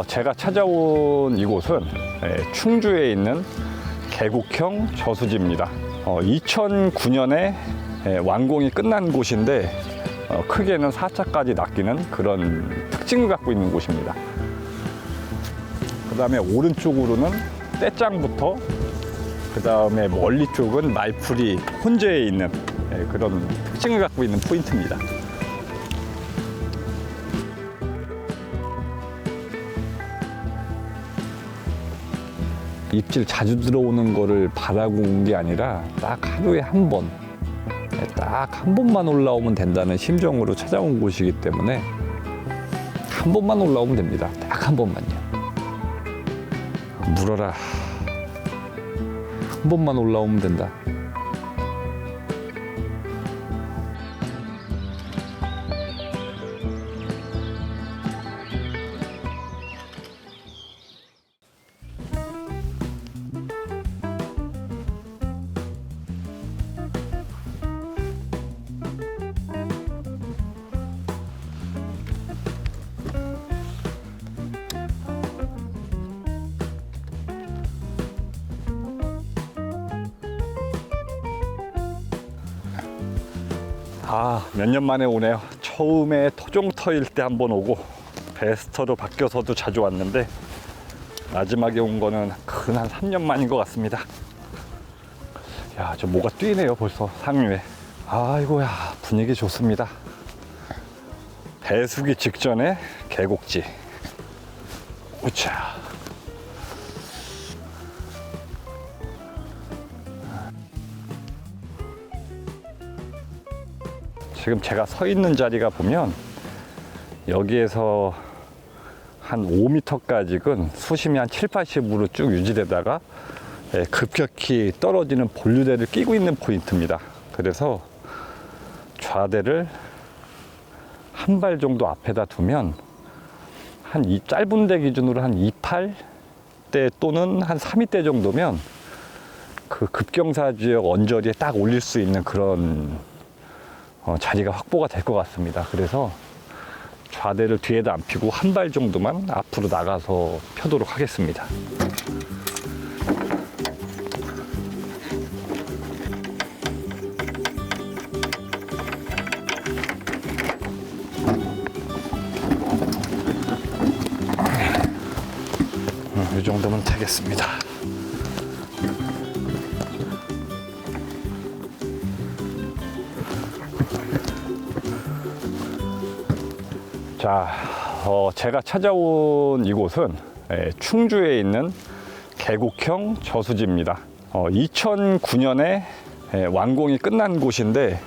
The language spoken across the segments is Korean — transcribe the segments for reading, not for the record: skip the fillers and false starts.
제가 찾아온 이곳은 충주에 있는 계곡형 저수지입니다. 2009년에 완공이 끝난 곳인데 크게는 4차까지 낚이는 그런 특징을 갖고 있는 곳입니다. 그 다음에 오른쪽으로는 떼짱부터, 그 다음에 멀리 쪽은 말풀이 혼재해 있는 그런 특징을 갖고 있는 포인트입니다. 입질 자주 들어오는 거를 바라고 온 게 아니라 딱 하루에 한 번, 딱 한 번만 올라오면 된다는 심정으로 찾아온 곳이기 때문에 한 번만 올라오면 됩니다. 딱 한 번만요. 물어라. 한 번만 올라오면 된다. 몇 년 만에 오네요. 처음에 토종터일 때 한번 오고 베스터로 바뀌어서도 자주 왔는데 마지막에 온 거는 근 한 3년 만인 것 같습니다. 야, 저 뭐가 뛰네요 벌써 상류에. 아이고야, 분위기 좋습니다. 배수기 직전에 계곡지. 우차. 지금 제가 서 있는 자리가 보면 여기에서 한 5m까지는 수심이 한 7, 80으로 쭉 유지되다가 급격히 떨어지는 본류대를 끼고 있는 포인트입니다. 그래서 좌대를 한 발 정도 앞에다 두면 한 이 짧은 데 기준으로 한 2.8대 또는 한 3.2대 정도면 그 급경사 지역 언저리에 딱 올릴 수 있는 그런 자리가 확보가 될 것 같습니다. 그래서 좌대를 뒤에다 안 펴고 한 발 정도만 앞으로 나가서 펴도록 하겠습니다. 이 정도면 되겠습니다. 자, 제가 찾아온 이곳은 충주에 있는 계곡형 저수지입니다. 2009년에 완공이 끝난 곳인데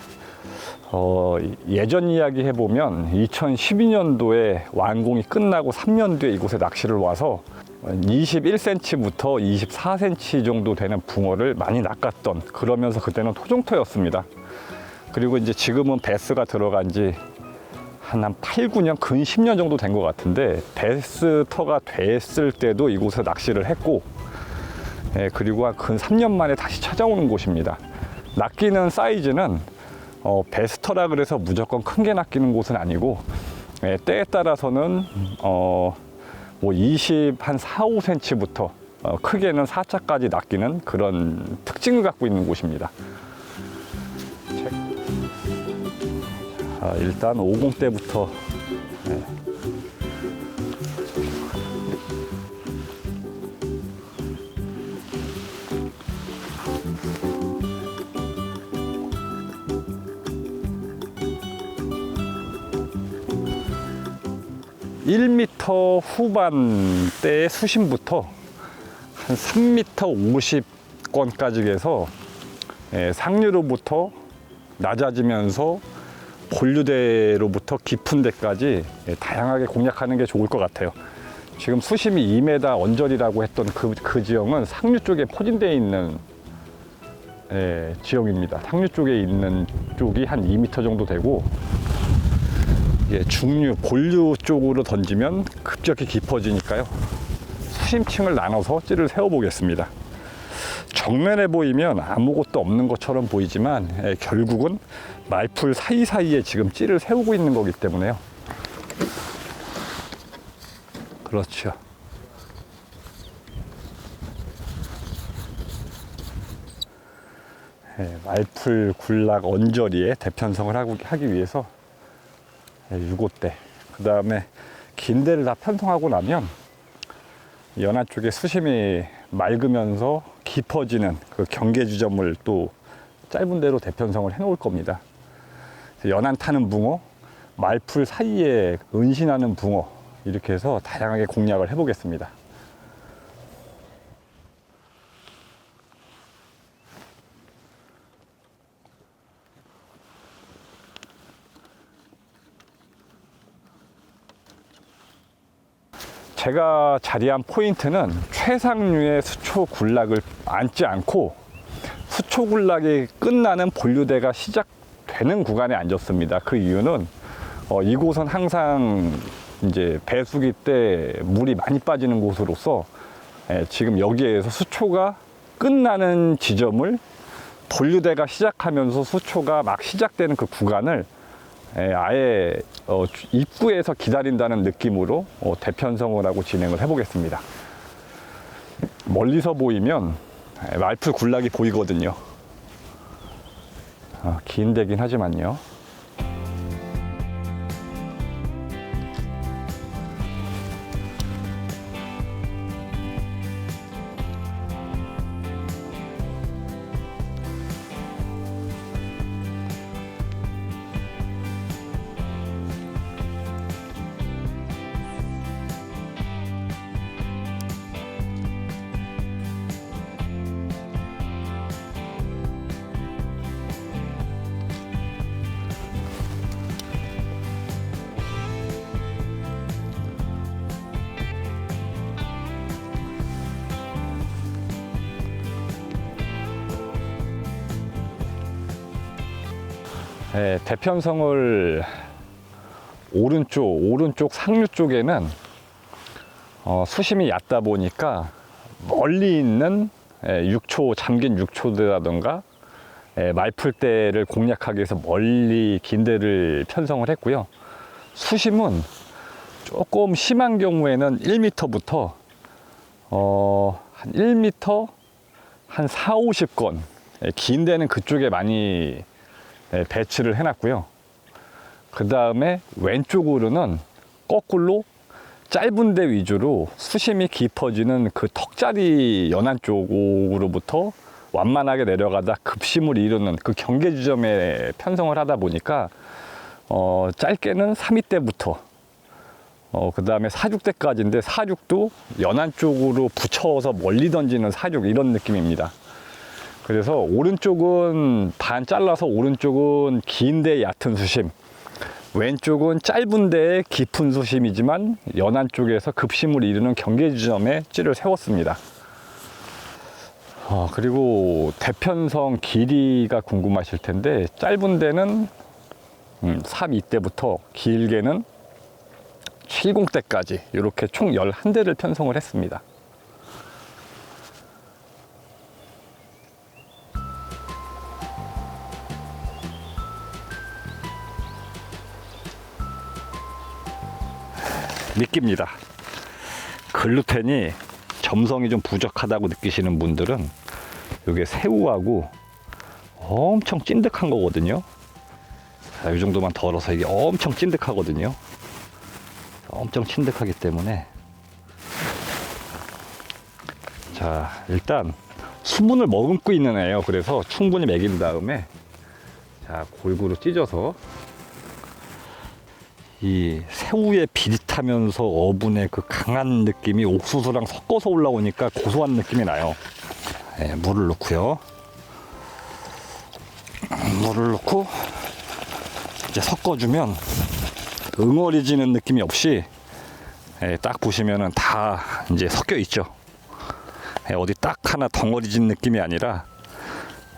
예전 이야기 해보면 2012년도에 완공이 끝나고 3년 뒤에 이곳에 낚시를 와서 21cm부터 24cm 정도 되는 붕어를 많이 낚았던, 그러면서 그때는 토종터였습니다. 그리고 이제 지금은 베스가 들어간 지 한 8, 9년, 근 10년 정도 된 것 같은데 베스터가 됐을 때도 이곳에 낚시를 했고, 그리고 근 3년 만에 다시 찾아오는 곳입니다. 낚이는 사이즈는 베스터라 그래서 무조건 큰 게 낚이는 곳은 아니고 때에 따라서는 뭐 20, 한 4, 5cm부터 크게는 4차까지 낚이는 그런 특징을 갖고 있는 곳입니다. 일단 50대부터 (1m) 후반대의 수심부터 한 3m 50권까지 해서 상류로부터 낮아지면서 본류대로부터 깊은 데까지 다양하게 공략하는 게 좋을 것 같아요. 지금 수심이 2m 언저리라고 했던 그 지형은 상류 쪽에 포진되어 있는 지형입니다. 상류 쪽에 있는 쪽이 한 2m 정도 되고, 중류, 본류 쪽으로 던지면 급격히 깊어지니까요. 수심층을 나눠서 찌를 세워보겠습니다. 정면에 보이면 아무것도 없는 것처럼 보이지만 결국은 말풀 사이사이에 지금 찌를 세우고 있는 거기 때문에요. 그렇죠. 예, 말풀, 굴락, 언저리에 대편성을 하기 위해서 6호대, 그 다음에 긴 데를 다 편성하고 나면 연안 쪽에 수심이 맑으면서 깊어지는 그 경계 지점을 또 짧은 데로 대편성을 해 놓을 겁니다. 연안 타는 붕어, 말풀 사이에 은신하는 붕어, 이렇게 해서 다양하게 공략을 해 보겠습니다. 제가 자리한 포인트는 최상류의 수초 굴락을 앉지 않고 수초 굴락이 끝나는 본류대가 시작되는 구간에 앉았습니다. 그 이유는 이곳은 항상 이제 배수기 때 물이 많이 빠지는 곳으로서 지금 여기에서 수초가 끝나는 지점을 본류대가 시작하면서 수초가 막 시작되는 그 구간을 아예 입구에서 기다린다는 느낌으로 대편성을 하고 진행을 해 보겠습니다. 멀리서 보이면 말풀 굴락이 보이거든요. 긴 데긴 하지만요. 대편성을 오른쪽 상류 쪽에는 수심이 얕다 보니까 멀리 있는 잠긴 6초대라든가 말풀대를 공략하기 위해서 멀리 긴 데를 편성을 했고요. 수심은 조금 심한 경우에는 1m부터 한 1m 한 4, 50건, 긴 데는 그쪽에 많이 배치를 해놨고요. 그 다음에 왼쪽으로는 거꾸로 짧은 데 위주로 수심이 깊어지는 그 턱자리 연안 쪽으로부터 완만하게 내려가다 급심을 이루는 그 경계 지점에 편성을 하다 보니까 짧게는 3위대부터 그 다음에 4죽대까지인데 4죽도 연안 쪽으로 붙여서 멀리 던지는 4죽, 이런 느낌입니다. 그래서 오른쪽은 반 잘라서 오른쪽은 긴데 얕은 수심, 왼쪽은 짧은데 깊은 수심이지만 연안 쪽에서 급심을 이루는 경계 지점에 찌를 세웠습니다. 그리고 대편성 길이가 궁금하실 텐데, 짧은 데는 32대부터 길게는 70대까지 이렇게 총 11대를 편성을 했습니다. 미끼입니다. 글루텐이 점성이 좀 부족하다고 느끼시는 분들은 이게 새우하고 엄청 찐득한 거거든요. 자, 이 정도만 덜어서 이게 엄청 찐득하거든요. 엄청 찐득하기 때문에, 자, 일단 수분을 머금고 있는 애예요. 그래서 충분히 먹인 다음에 자, 골고루 찢어서 이 새우의 비릿하면서 어분의 그 강한 느낌이 옥수수랑 섞어서 올라오니까 고소한 느낌이 나요. 물을 넣고요. 물을 넣고 이제 섞어주면 응어리지는 느낌이 없이 딱 보시면은 다 이제 섞여 있죠. 어디 딱 하나 덩어리진 느낌이 아니라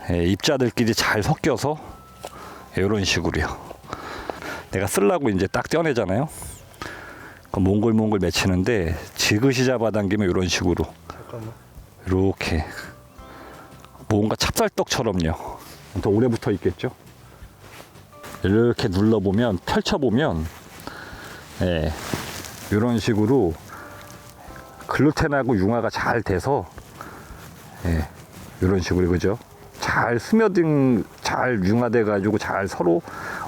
입자들끼리 잘 섞여서 이런 식으로요. 내가 쓰려고 이제 딱 떼어내잖아요. 그 몽골몽골 맺히는데 지그시 잡아당기면 이런 식으로, 잠깐만. 이렇게 뭔가 찹쌀떡처럼요. 더 오래 붙어 있겠죠. 이렇게 눌러보면, 펼쳐보면 이런 식으로 글루텐하고 융화가 잘 돼서 예, 이런 식으로 그죠? 잘 스며든 잘 융화돼 가지고 잘 서로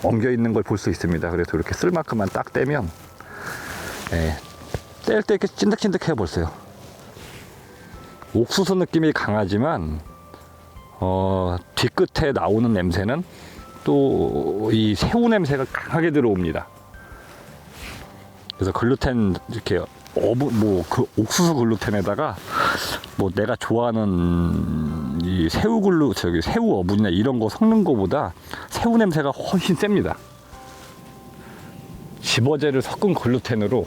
엉겨 있는 걸 볼 수 있습니다. 그래서 이렇게 쓸 만큼만 딱 떼면 예, 뗄 때 이렇게 찐득찐득해 보세요. 옥수수 느낌이 강하지만 뒤끝에 나오는 냄새는 또 이 새우 냄새가 강하게 들어옵니다. 그래서 글루텐 이렇게 그 옥수수 글루텐에다가 뭐 내가 좋아하는 이 새우 어분이나 이런 거 섞는 거보다 새우 냄새가 훨씬 셉니다. 집어제를 섞은 글루텐으로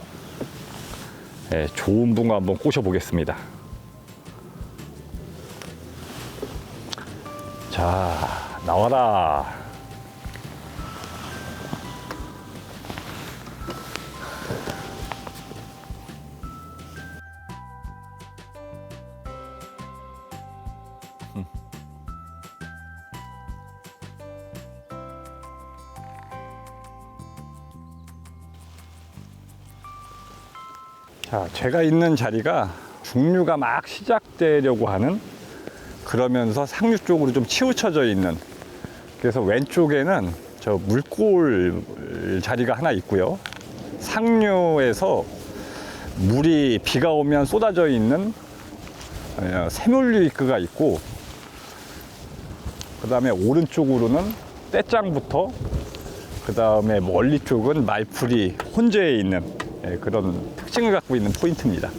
예, 좋은 붕어 한번 꼬셔 보겠습니다. 자, 나와라. 자, 제가 있는 자리가 중류가 막 시작되려고 하는, 그러면서 상류 쪽으로 좀 치우쳐져 있는, 그래서 왼쪽에는 저 물골 자리가 하나 있고요. 상류에서 물이 비가 오면 쏟아져 있는 세물류이크가 있고, 그 다음에 오른쪽으로는 떼짱부터, 그 다음에 멀리 쪽은 말풀이 혼재해 있는 그런 특징을 갖고 있는 포인트입니다.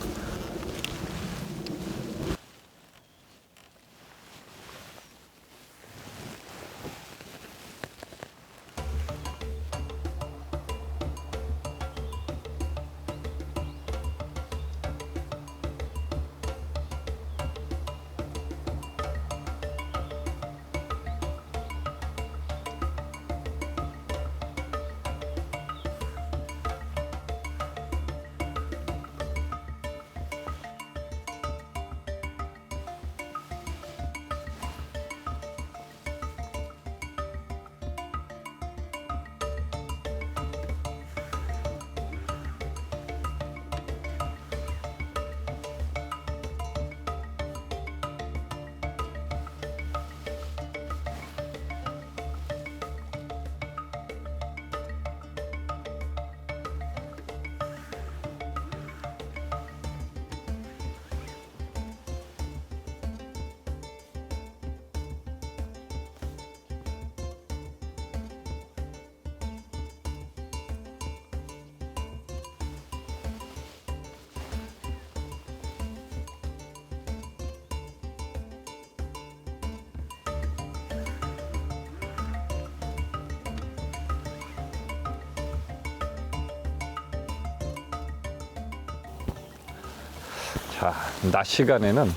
자, 낮 시간에는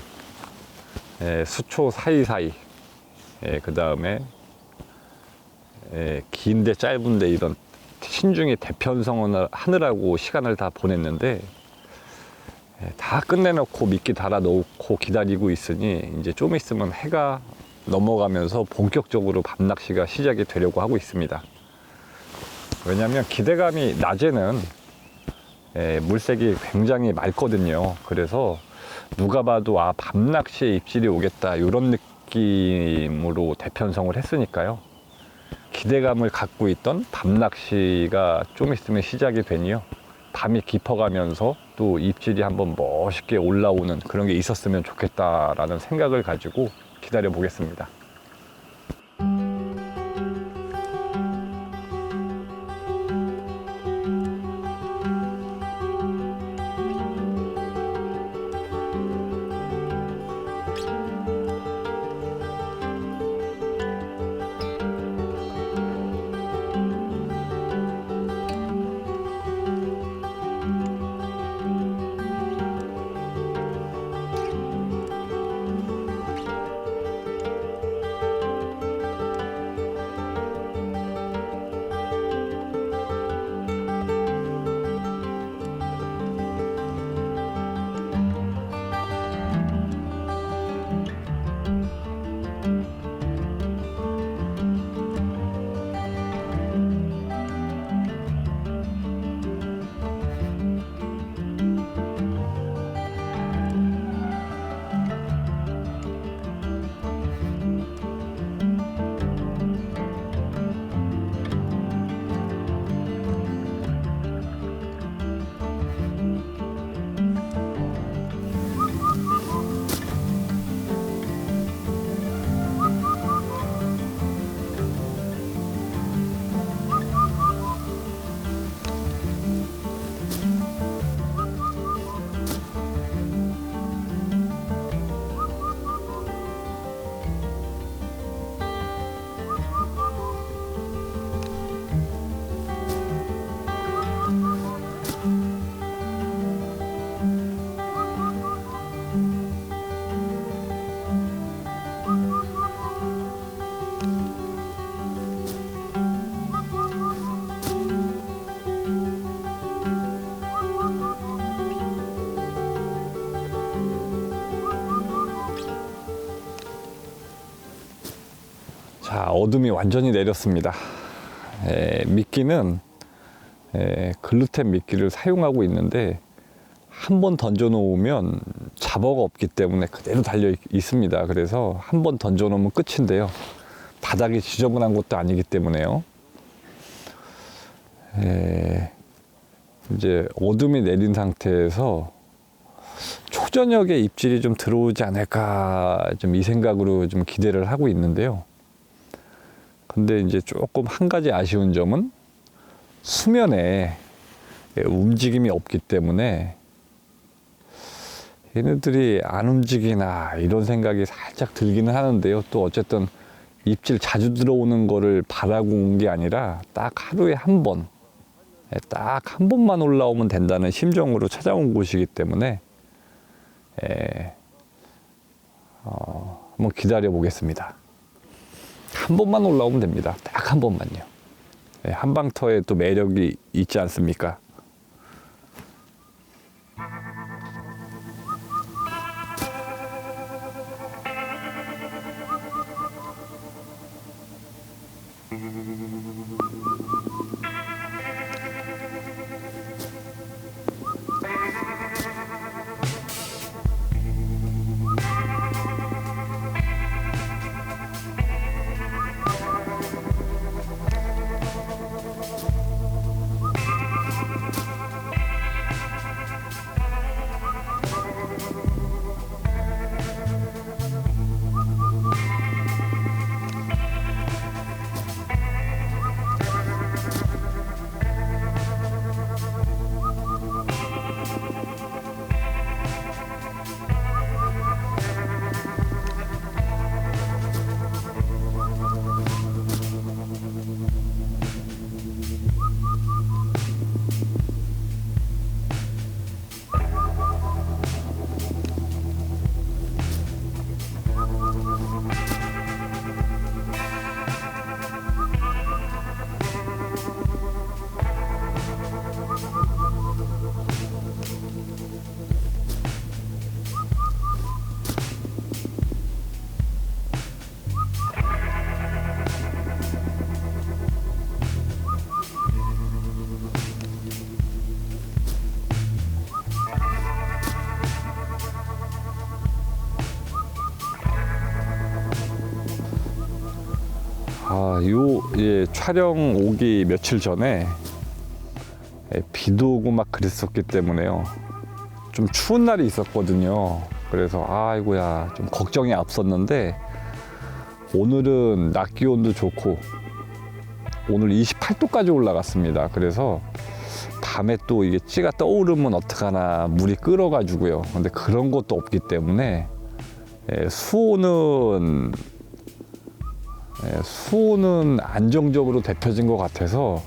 수초 사이사이, 그 다음에 긴데 짧은데 이런 신중히 대편성을 하느라고 시간을 다 보냈는데, 다 끝내놓고 미끼 달아 놓고 기다리고 있으니 이제 좀 있으면 해가 넘어가면서 본격적으로 밤낚시가 시작이 되려고 하고 있습니다. 왜냐하면 기대감이 낮에는 물색이 굉장히 맑거든요. 그래서 누가 봐도 밤낚시에 입질이 오겠다 이런 느낌으로 대편성을 했으니까요. 기대감을 갖고 있던 밤낚시가 좀 있으면 시작이 되니요. 밤이 깊어가면서 또 입질이 한번 멋있게 올라오는 그런 게 있었으면 좋겠다라는 생각을 가지고 기다려 보겠습니다. 자, 어둠이 완전히 내렸습니다. 미끼는 글루텐 미끼를 사용하고 있는데 한 번 던져 놓으면 잡어가 없기 때문에 그대로 달려 있습니다. 그래서 한 번 던져 놓으면 끝인데요. 바닥이 지저분한 것도 아니기 때문에요. 이제 어둠이 내린 상태에서 초저녁에 입질이 좀 들어오지 않을까 좀 이 생각으로 좀 기대를 하고 있는데요. 근데 이제 조금 한 가지 아쉬운 점은 수면에 움직임이 없기 때문에 얘네들이 안 움직이나 이런 생각이 살짝 들기는 하는데요. 또 어쨌든 입질 자주 들어오는 거를 바라고 온 게 아니라 딱 하루에 한 번, 딱 한 번만 올라오면 된다는 심정으로 찾아온 곳이기 때문에 한번 기다려 보겠습니다. 한 번만 올라오면 됩니다. 딱 한 번만요. 한방터에 또 매력이 있지 않습니까? 촬영 오기 며칠 전에 비도 오고 막 그랬었기 때문에요. 좀 추운 날이 있었거든요. 그래서 아이고야 좀 걱정이 앞섰는데 오늘은 낮 기온도 좋고 오늘 28도까지 올라갔습니다. 그래서 밤에 또 이게 찌가 떠오르면 어떡하나 물이 끓어가지고요. 근데 그런 것도 없기 때문에 수온은 안정적으로 데펴진 것 같아서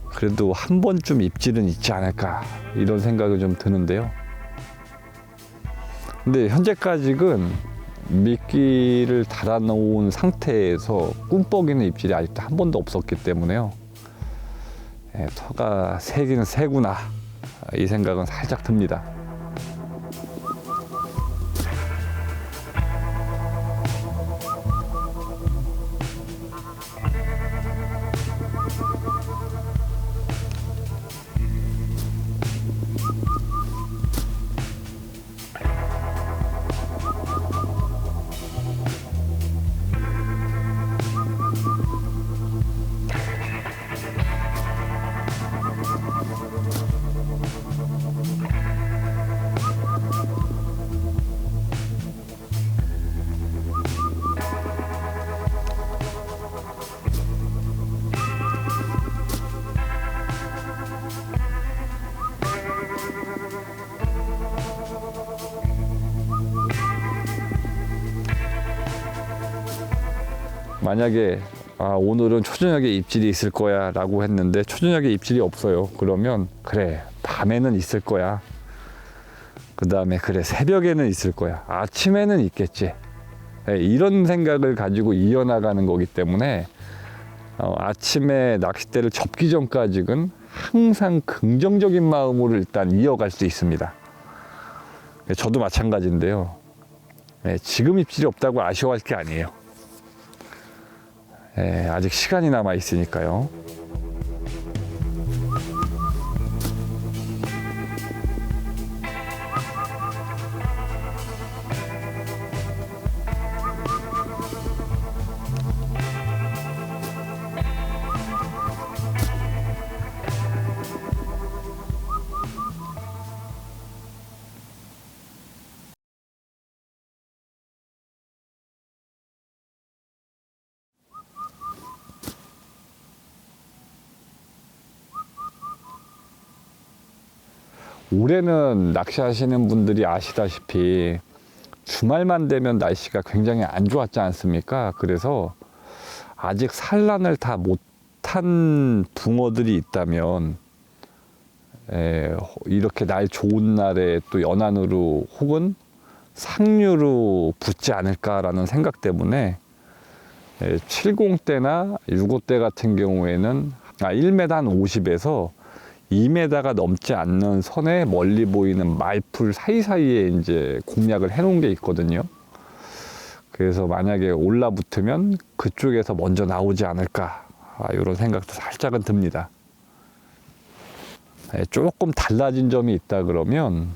그래도 한 번쯤 입질은 있지 않을까 이런 생각이 좀 드는데요. 근데 현재까지는 미끼를 달아놓은 상태에서 꿈뻑이는 입질이 아직도 한 번도 없었기 때문에요. 터가 세기는 세구나 이 생각은 살짝 듭니다. 만약에 오늘은 초저녁에 입질이 있을 거야 라고 했는데 초저녁에 입질이 없어요. 그러면 그래 밤에는 있을 거야. 그 다음에 그래 새벽에는 있을 거야. 아침에는 있겠지. 이런 생각을 가지고 이어나가는 거기 때문에 아침에 낚싯대를 접기 전까지는 항상 긍정적인 마음으로 일단 이어갈 수 있습니다. 저도 마찬가지인데요. 지금 입질이 없다고 아쉬워할 게 아니에요. 아직 시간이 남아 있으니까요. 올해는 낚시하시는 분들이 아시다시피 주말만 되면 날씨가 굉장히 안 좋았지 않습니까? 그래서 아직 산란을 다 못한 붕어들이 있다면 이렇게 날 좋은 날에 또 연안으로 혹은 상류로 붙지 않을까라는 생각 때문에 70대나 65대 같은 경우에는 1m 한 50에서 2m가 넘지 않는 선에 멀리 보이는 말풀 사이사이에 이제 공략을 해 놓은 게 있거든요. 그래서 만약에 올라붙으면 그쪽에서 먼저 나오지 않을까, 이런 생각도 살짝은 듭니다. 조금 달라진 점이 있다 그러면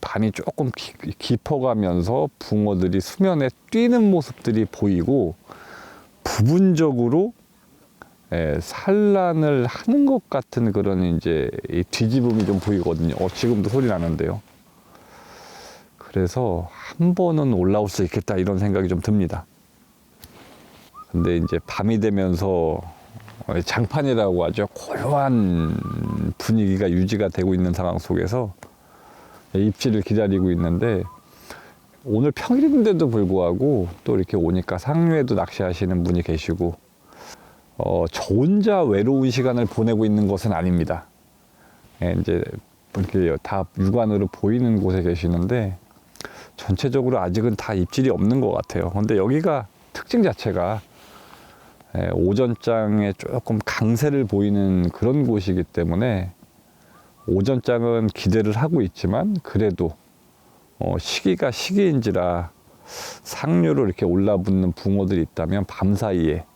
밤이 조금 깊어가면서 붕어들이 수면에 뛰는 모습들이 보이고 부분적으로 산란을 하는 것 같은 그런 이제 뒤집음이 좀 보이거든요. 지금도 소리 나는데요. 그래서 한 번은 올라올 수 있겠다 이런 생각이 좀 듭니다. 근데 이제 밤이 되면서 장판이라고 하죠. 고요한 분위기가 유지가 되고 있는 상황 속에서 입질을 기다리고 있는데, 오늘 평일인데도 불구하고 또 이렇게 오니까 상류에도 낚시하시는 분이 계시고, 저 혼자 외로운 시간을 보내고 있는 것은 아닙니다. 이제 이렇게 다 육안으로 보이는 곳에 계시는데 전체적으로 아직은 다 입질이 없는 것 같아요. 근데 여기가 특징 자체가 오전장에 조금 강세를 보이는 그런 곳이기 때문에 오전장은 기대를 하고 있지만 그래도 시기가 시기인지라 상류로 이렇게 올라붙는 붕어들이 있다면 밤사이에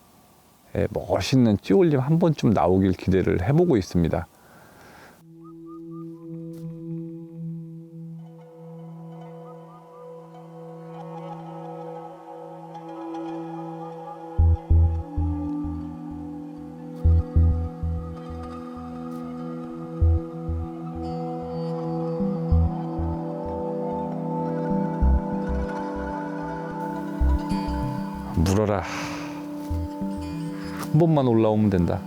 멋있는 찌올림 한 번쯤 나오길 기대를 해보고 있습니다. 물어라. 한 번만 올라오면 된다.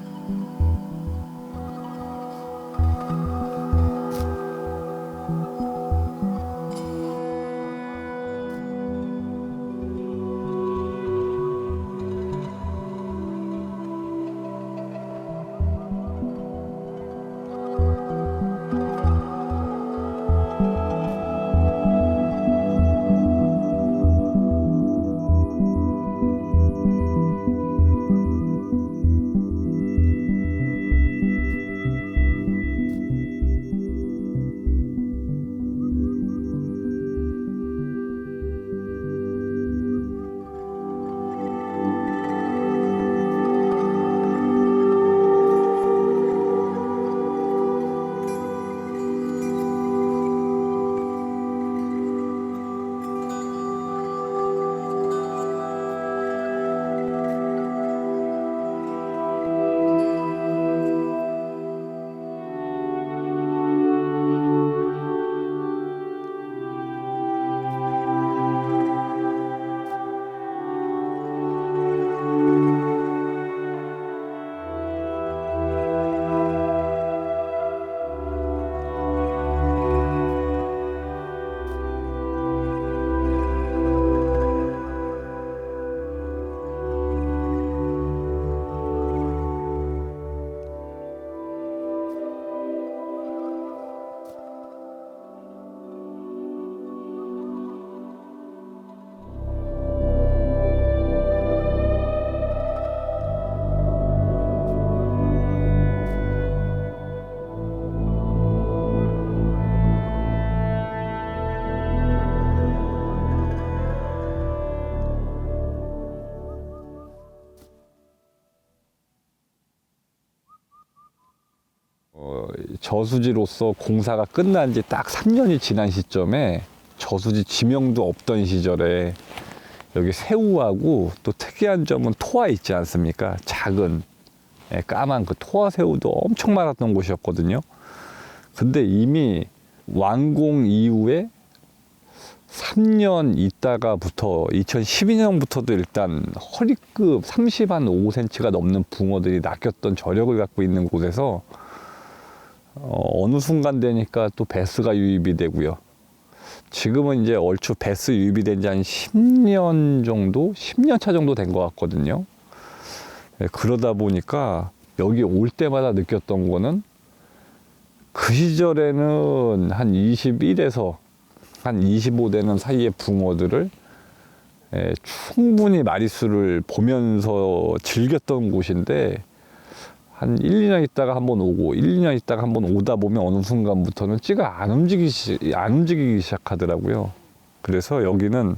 저수지로서 공사가 끝난 지 딱 3년이 지난 시점에 저수지 지명도 없던 시절에 여기 새우하고 또 특이한 점은 토화 있지 않습니까? 작은 까만 그 토화 새우도 엄청 많았던 곳이었거든요. 근데 이미 완공 이후에 3년 있다가부터 2012년부터도 일단 허리급 35cm가 넘는 붕어들이 낚였던 저력을 갖고 있는 곳에서 어느 순간 되니까 또 배스가 유입이 되고요. 지금은 이제 얼추 배스 유입이 된 지 한 10년 정도, 10년 차 정도 된 것 같거든요. 그러다 보니까 여기 올 때마다 느꼈던 거는 그 시절에는 한 21에서 한 25 되는 사이의 붕어들을 충분히 마리수를 보면서 즐겼던 곳인데 한 1, 2년 있다가 한번 오고 1, 2년 있다가 한번 오다 보면 어느 순간부터는 찌가 안 움직이기 시작하더라고요. 그래서 여기는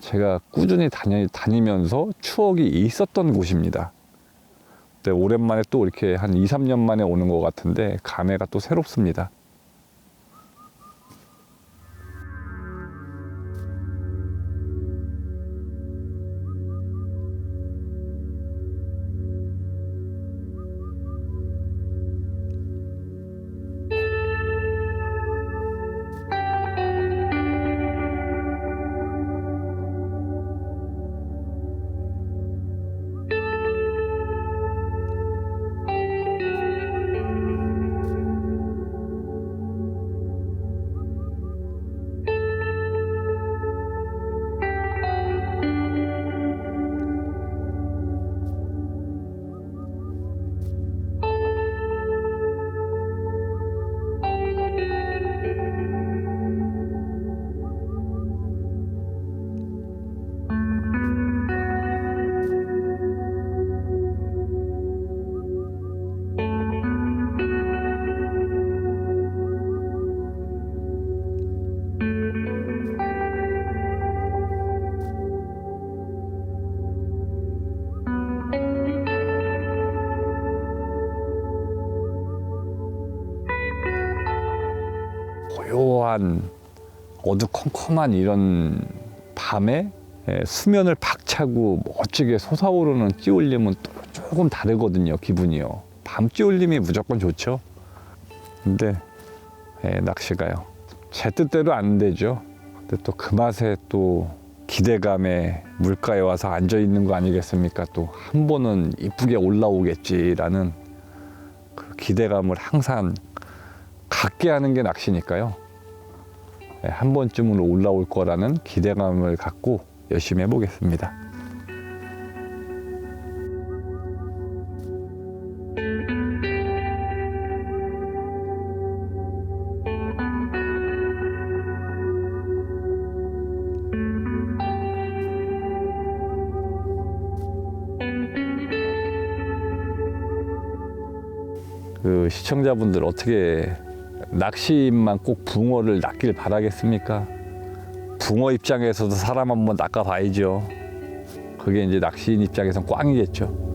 제가 꾸준히 다니면서 추억이 있었던 곳입니다. 근데 오랜만에 또 이렇게 한 2, 3년 만에 오는 것 같은데 감회가 또 새롭습니다. 고요한 어두컴컴한 이런 밤에 수면을 박차고 멋지게 솟아오르는 찌올림은 또 조금 다르거든요. 기분이요. 밤 찌올림이 무조건 좋죠. 근데 낚시가요, 제 뜻대로 안 되죠. 근데 또 그 맛에 또 기대감에 물가에 와서 앉아 있는 거 아니겠습니까? 또 한 번은 이쁘게 올라오겠지라는 그 기대감을 항상 갖게 하는 게 낚시니까요. 한 번쯤은 올라올 거라는 기대감을 갖고 열심히 해보겠습니다. 그 시청자분들 어떻게 낚시인만 꼭 붕어를 낚길 바라겠습니까? 붕어 입장에서도 사람 한번 낚아봐야죠. 그게 이제 낚시인 입장에선 꽝이겠죠.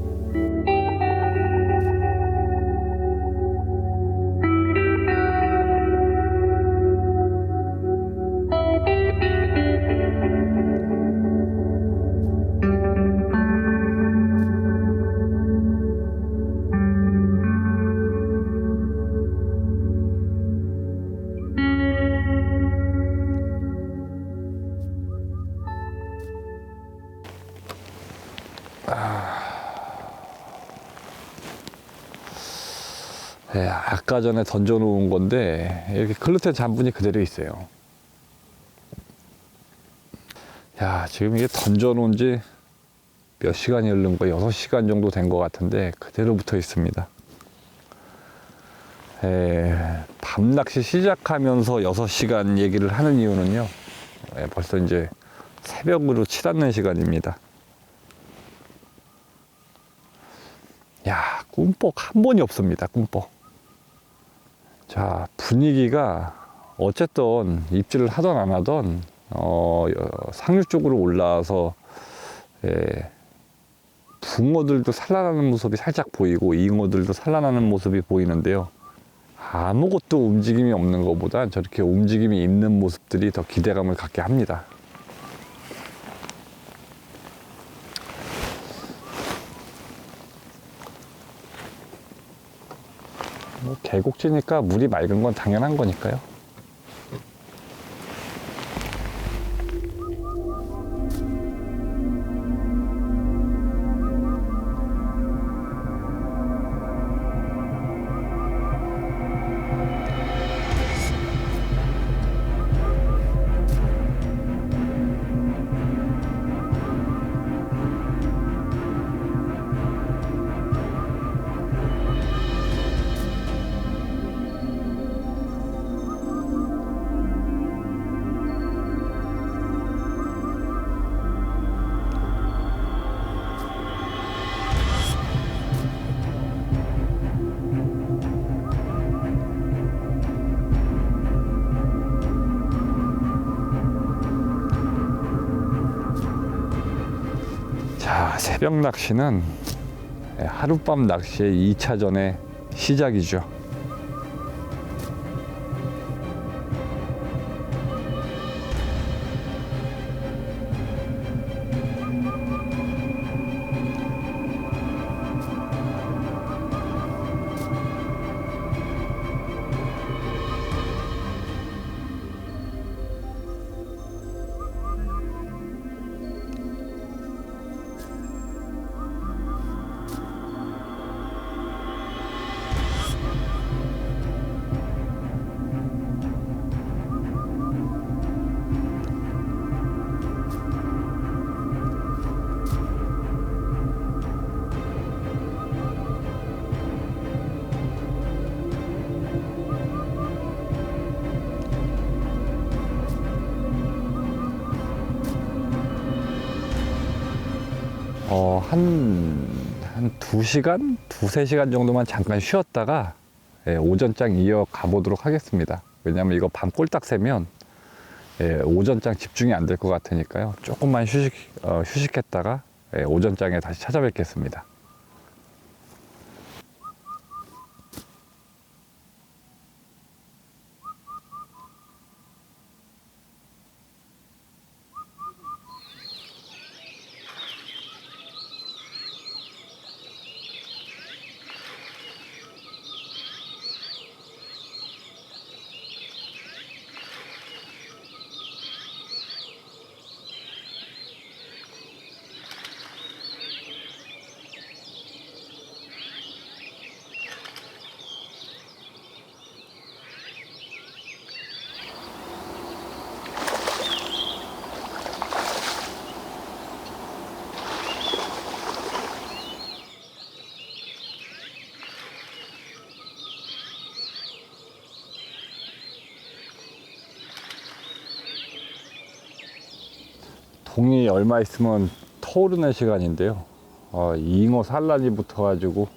아까 전에 던져놓은 건데 이렇게 클루텐 잔분이 그대로 있어요. 야, 지금 이게 던져놓은 지 몇 시간이 흐른 거, 6시간 정도 된 것 같은데 그대로 붙어 있습니다. 밤 낚시 시작하면서 6시간 얘기를 하는 이유는요, 벌써 이제 새벽으로 치닫는 시간입니다. 야, 꿈뻑 한 번이 없습니다. 꿈뻑. 자, 분위기가 어쨌든 입질을 하던 안 하던 상류 쪽으로 올라와서 붕어들도 산란하는 모습이 살짝 보이고 잉어들도 산란하는 모습이 보이는데요. 아무것도 움직임이 없는 것보다 저렇게 움직임이 있는 모습들이 더 기대감을 갖게 합니다. 뭐 계곡지니까 물이 맑은 건 당연한 거니까요. 자, 새벽 낚시는 하룻밤 낚시의 2차전의 시작이죠. 한 2시간? 2~3시간 정도만 잠깐 쉬었다가 오전장 이어가 보도록 하겠습니다. 왜냐면 이거 밤 꼴딱 새면 오전장 집중이 안 될 것 같으니까요. 조금만 휴식했다가 오전장에 다시 찾아뵙겠습니다. 동이 얼마 있으면 터오르는 시간인데요. 잉어 산란이 붙어가지고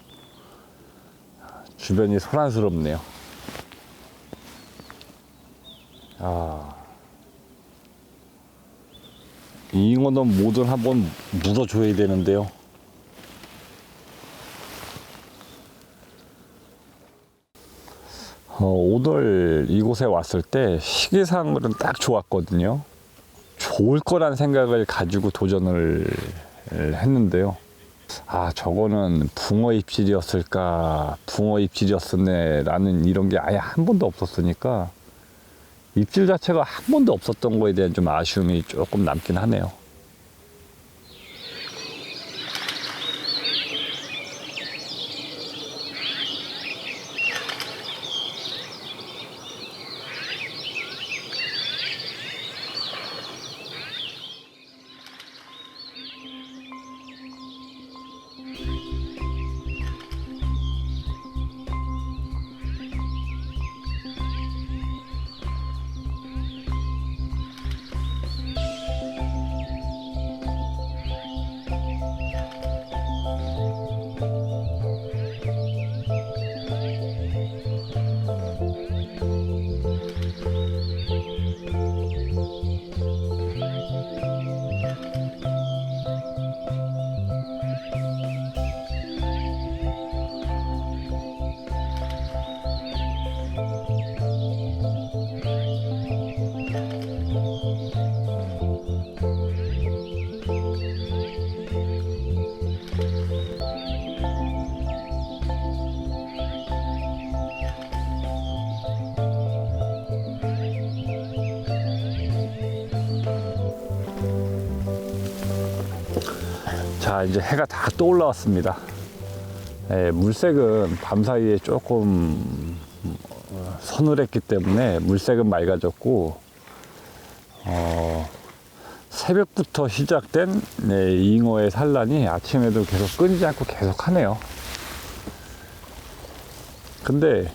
주변이 소란스럽네요. 잉어는 뭐든 한번 물어줘야 되는데요. 오늘 이곳에 왔을 때 시기상으로는 딱 좋았거든요. 좋을 거란 생각을 가지고 도전을 했는데요. 저거는 붕어 입질이었을까, 붕어 입질이었었네 라는 이런 게 아예 한 번도 없었으니까 입질 자체가 한 번도 없었던 거에 대한 좀 아쉬움이 조금 남긴 하네요. 자, 이제 해가 다 또 올라왔습니다. 물색은 밤 사이에 조금 서늘했기 때문에 물색은 맑아졌고, 새벽부터 시작된 잉어의 산란이 아침에도 계속 끊이지 않고 계속 하네요. 근데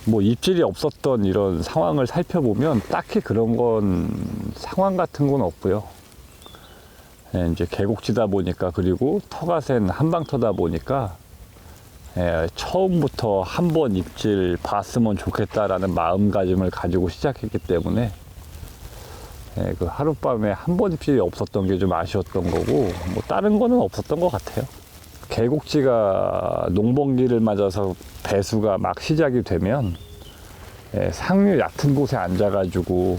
뭐 입질이 없었던 이런 상황을 살펴보면 딱히 그런 건 상황 같은 건 없고요. 이제 계곡지다 보니까, 그리고 터가 센 한방터다 보니까 처음부터 한번 입질 봤으면 좋겠다라는 마음가짐을 가지고 시작했기 때문에 그 하룻밤에 한 번 입질이 없었던 게 좀 아쉬웠던 거고, 뭐 다른 거는 없었던 것 같아요. 계곡지가 농번기를 맞아서 배수가 막 시작이 되면 상류 얕은 곳에 앉아가지고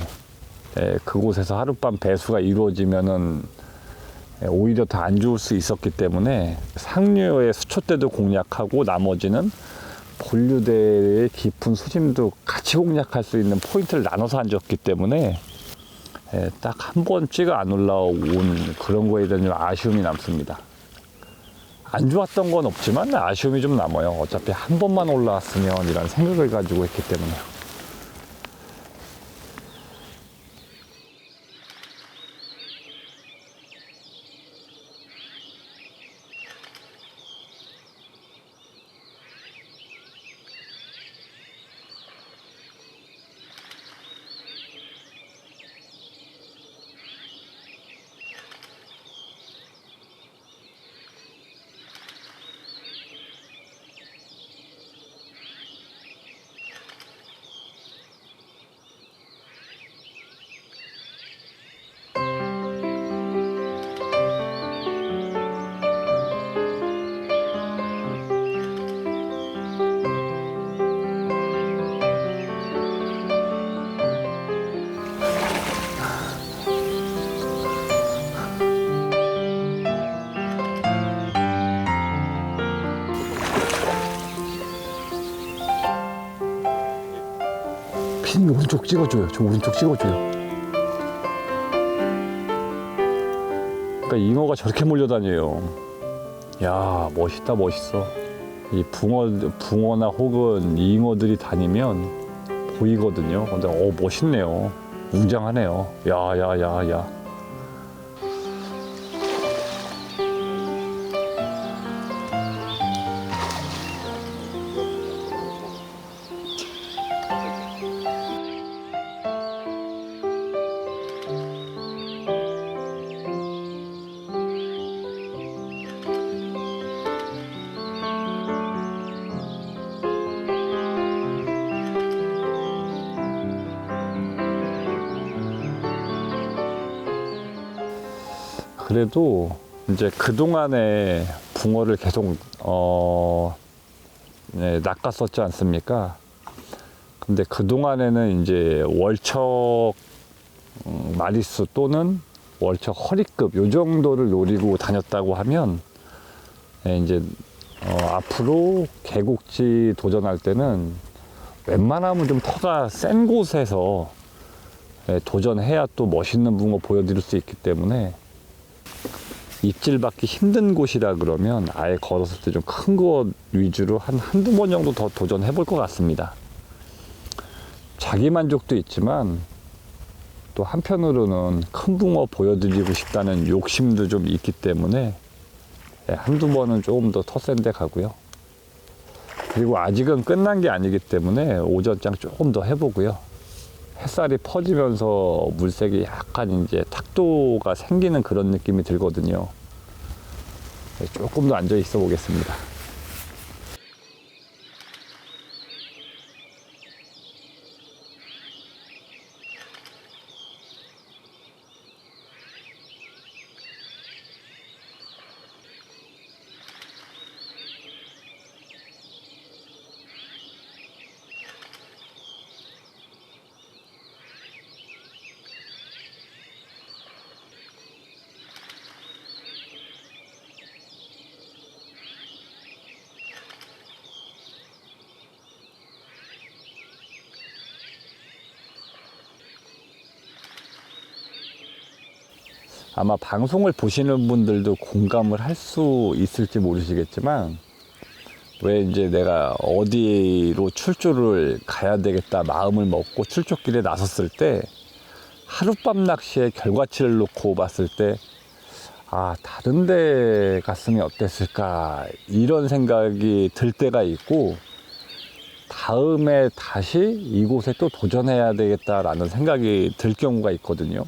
그곳에서 하룻밤 배수가 이루어지면은 오히려 더 안 좋을 수 있었기 때문에 상류의 수초대도 공략하고 나머지는 본류대의 깊은 수심도 같이 공략할 수 있는 포인트를 나눠서 앉았기 때문에 딱 한 번 찌가 안 올라온 그런 거에 대한 좀 아쉬움이 남습니다. 안 좋았던 건 없지만 아쉬움이 좀 남아요. 어차피 한 번만 올라왔으면 이런 생각을 가지고 했기 때문에요. 피디님 오른쪽 찍어줘요. 저 오른쪽 찍어줘요. 그러니까 잉어가 저렇게 몰려다녀요. 야, 멋있다, 멋있어. 이 붕어나 혹은 잉어들이 다니면 보이거든요. 근데 멋있네요. 웅장하네요. 야, 야, 야, 야. 그래도 이제 그동안에 붕어를 계속 낚았었지 않습니까? 근데 그동안에는 이제 월척 마리수 또는 월척 허리급 요 정도를 노리고 다녔다고 하면 이제 앞으로 계곡지 도전할 때는 웬만하면 좀 터가 센 곳에서 도전해야 또 멋있는 붕어 보여드릴 수 있기 때문에, 입질 받기 힘든 곳이라 그러면 아예 걸었을 때 좀 큰 거 위주로 한두 번 정도 더 도전해 볼 것 같습니다. 자기 만족도 있지만 또 한편으로는 큰 붕어 보여드리고 싶다는 욕심도 좀 있기 때문에 한두 번은 조금 더 센 데 가고요. 그리고 아직은 끝난 게 아니기 때문에 오전장 조금 더 해보고요. 햇살이 퍼지면서 물색이 약간 이제 탁도가 생기는 그런 느낌이 들거든요. 조금 더 앉아 있어 보겠습니다. 아마 방송을 보시는 분들도 공감을 할 수 있을지 모르시겠지만, 왜 이제 내가 어디로 출조를 가야 되겠다 마음을 먹고 출조길에 나섰을 때 하룻밤 낚시의 결과치를 놓고 봤을 때, 아, 다른 데 갔으면 어땠을까 이런 생각이 들 때가 있고, 다음에 다시 이곳에 또 도전해야 되겠다라는 생각이 들 경우가 있거든요.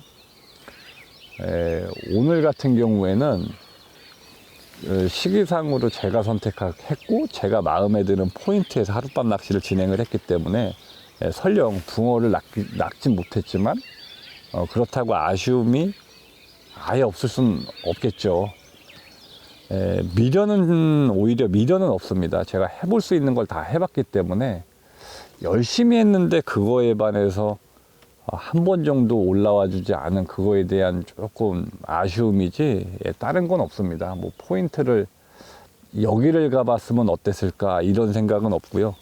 오늘 같은 경우에는 시기상으로 제가 선택했고 제가 마음에 드는 포인트에서 하룻밤 낚시를 진행을 했기 때문에 설령 붕어를 낚진 못했지만 그렇다고 아쉬움이 아예 없을 수는 없겠죠. 오히려 미련은 없습니다. 제가 해볼 수 있는 걸 다 해봤기 때문에 열심히 했는데 그거에 반해서 한 번 정도 올라와 주지 않은 그거에 대한 조금 아쉬움이지, 다른 건 없습니다. 뭐 포인트를 여기를 가봤으면 어땠을까 이런 생각은 없고요.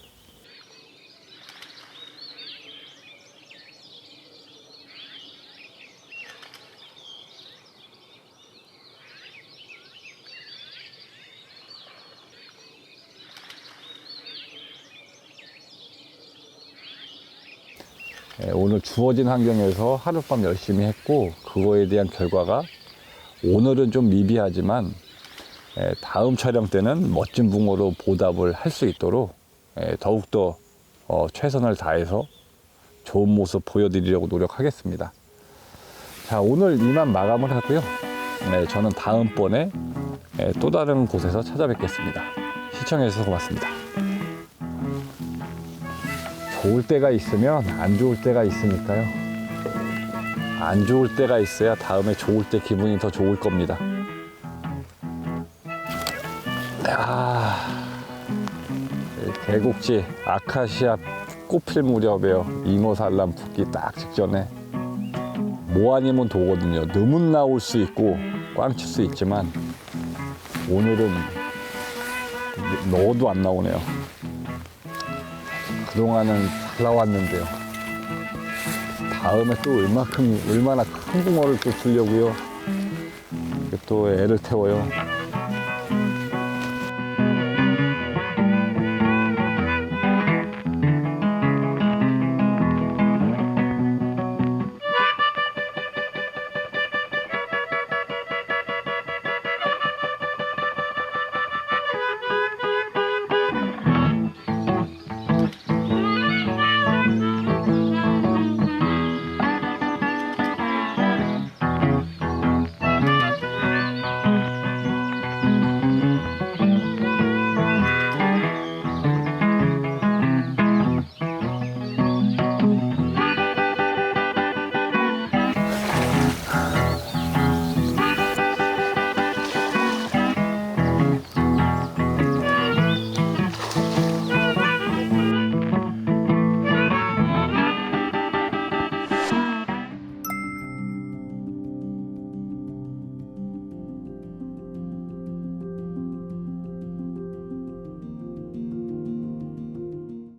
오늘 주어진 환경에서 하룻밤 열심히 했고, 그거에 대한 결과가 오늘은 좀 미비하지만 다음 촬영 때는 멋진 붕어로 보답을 할 수 있도록 더욱더 최선을 다해서 좋은 모습 보여드리려고 노력하겠습니다. 자, 오늘 이만 마감을 하고요. 저는 다음번에 또 다른 곳에서 찾아뵙겠습니다. 시청해주셔서 고맙습니다. 좋을 때가 있으면 안 좋을 때가 있으니까요. 안 좋을 때가 있어야 다음에 좋을 때 기분이 더 좋을 겁니다. 계곡지 아카시아 꽃필 무렵에요. 잉어 산란 붙기 딱 직전에 뭐 아니면 도거든요. 너무 나올 수 있고 꽝칠 수 있지만 오늘은 넣어도 안 나오네요. 그동안은 잘 나왔는데요. 다음에 또 얼마나 큰 붕어를 또 주려고요. 또 애를 태워요.